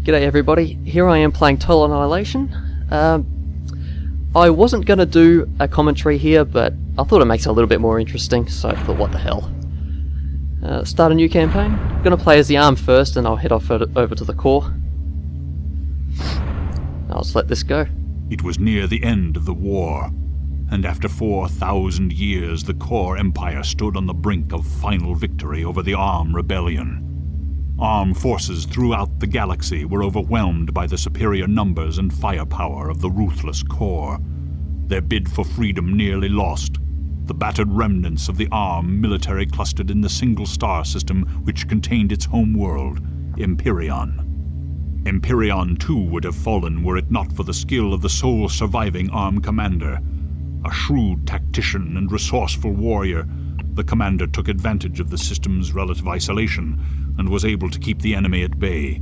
G'day everybody, here I am playing Total Annihilation. I wasn't going to do a commentary here, but I thought it makes it a little bit more interesting, so I thought what the hell. Start a new campaign. I'm going to play as the arm first, and I'll head off over to the core. I'll just let this go. It was near the end of the war, and after 4,000 years the Core Empire stood on the brink of final victory over the Arm Rebellion. Armed forces throughout the galaxy were overwhelmed by the superior numbers and firepower of the ruthless Core. Their bid for freedom nearly lost. The battered remnants of the Arm military clustered in the single star system which contained its home world, Empyreon. Empyreon too would have fallen were it not for the skill of the sole surviving Arm commander. A shrewd tactician and resourceful warrior, the commander took advantage of the system's relative isolation and was able to keep the enemy at bay.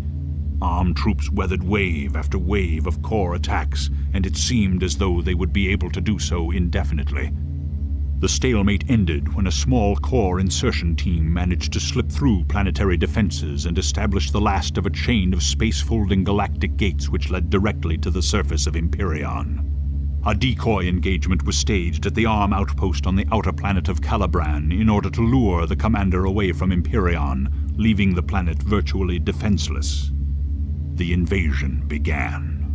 Armed troops weathered wave after wave of Core attacks, and it seemed as though they would be able to do so indefinitely. The stalemate ended when a small Core insertion team managed to slip through planetary defenses and establish the last of a chain of space-folding galactic gates which led directly to the surface of Empyreon. A decoy engagement was staged at the Arm outpost on the outer planet of Calibran in order to lure the commander away from Empyreon, leaving the planet virtually defenseless. The invasion began.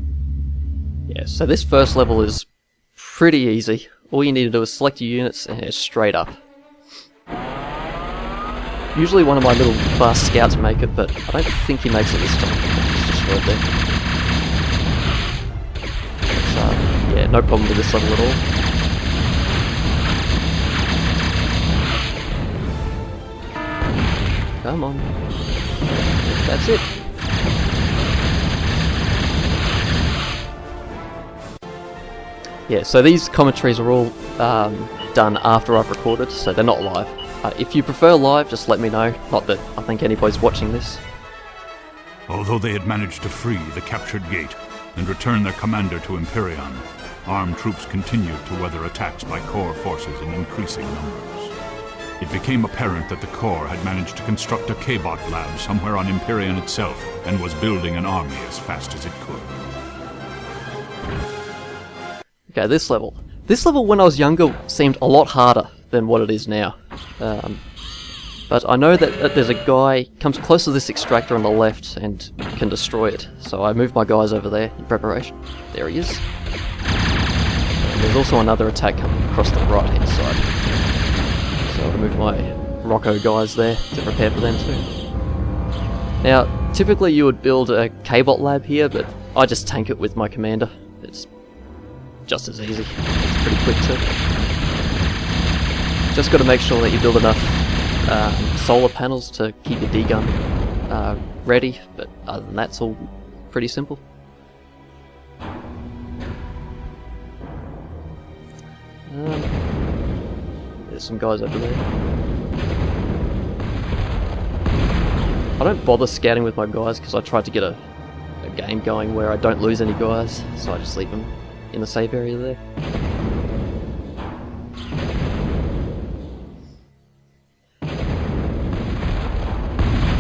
Yeah, so this first level is pretty easy. All you need to do is select your units and head straight up. Usually one of my little fast scouts make it, but I don't think he makes it this time. It's destroyed there. Yeah, no problem with this level at all. Come on. That's it. Yeah, so these commentaries are all done after I've recorded, so they're not live. If you prefer live, just let me know. Not that I think anybody's watching this. Although they had managed to free the captured gate and return their commander to Empyreon, armed troops continued to weather attacks by Core forces in increasing numbers. It became apparent that the Core had managed to construct a K-bot lab somewhere on Empyreon itself and was building an army as fast as it could. Okay, this level. This level when I was younger seemed a lot harder than what it is now. But I know that there's a guy comes close to this extractor on the left and can destroy it. So I moved my guys over there in preparation. There he is. And there's also another attack coming across the right hand side. So I'll move my Rocco guys there to prepare for them too. Now, typically you would build a K-bot lab here, but I just tank it with my commander. It's just as easy. It's pretty quick too. Just got to make sure that you build enough solar panels to keep your D-gun ready, but other than that it's all pretty simple. There's some guys over there. I don't bother scouting with my guys because I try to get a game going where I don't lose any guys, so I just leave them in the save area there.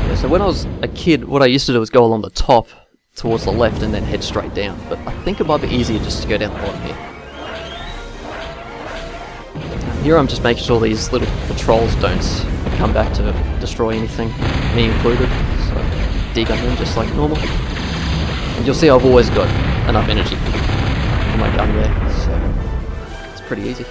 Yeah, so when I was a kid, what I used to do was go along the top towards the left and then head straight down, but I think it might be easier just to go down the bottom here. Here I'm just making sure these little patrols don't come back to destroy anything, me included, so degun them just like normal. And you'll see I've always got enough energy for my gun there, so it's pretty easy.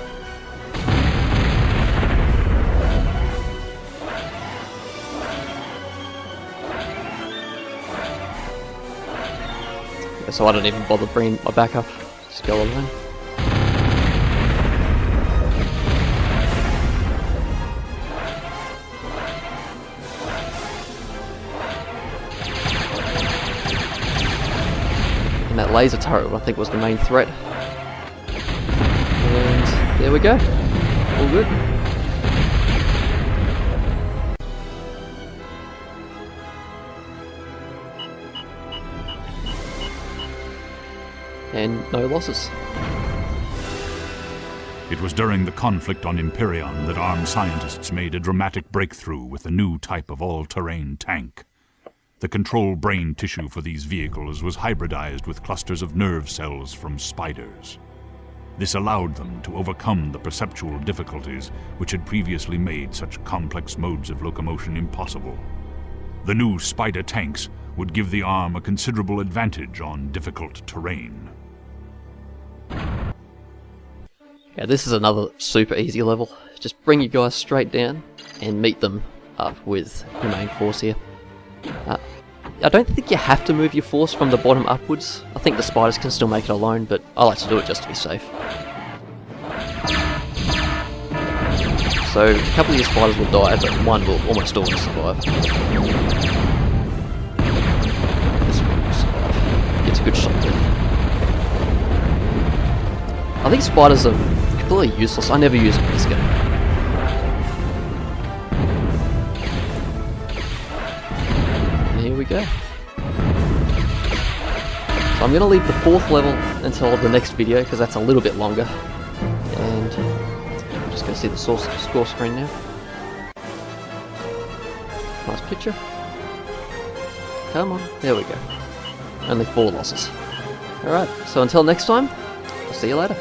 Yeah, so I don't even bother bringing my backup, just go alone. That laser turret, I think, was the main threat. And there we go. All good. And no losses. It was during the conflict on Empyreon that armed scientists made a dramatic breakthrough with a new type of all-terrain tank. The control brain tissue for these vehicles was hybridized with clusters of nerve cells from spiders. This allowed them to overcome the perceptual difficulties which had previously made such complex modes of locomotion impossible. The new spider tanks would give the arm a considerable advantage on difficult terrain. Yeah, this is another super easy level. Just bring you guys straight down and meet them up with your main force here. I don't think you have to move your force from the bottom upwards. I think the spiders can still make it alone, but I like to do it just to be safe. So a couple of your spiders will die, but one will almost always survive. This one will survive. Gets a good shot there. I think spiders are completely useless. I never use them in this game. Here we go. So I'm going to leave the 4th level until the next video because that's a little bit longer. And I'm just going to see the score screen now. Nice picture. Come on, there we go. Only 4 losses. Alright, so until next time, I'll see you later.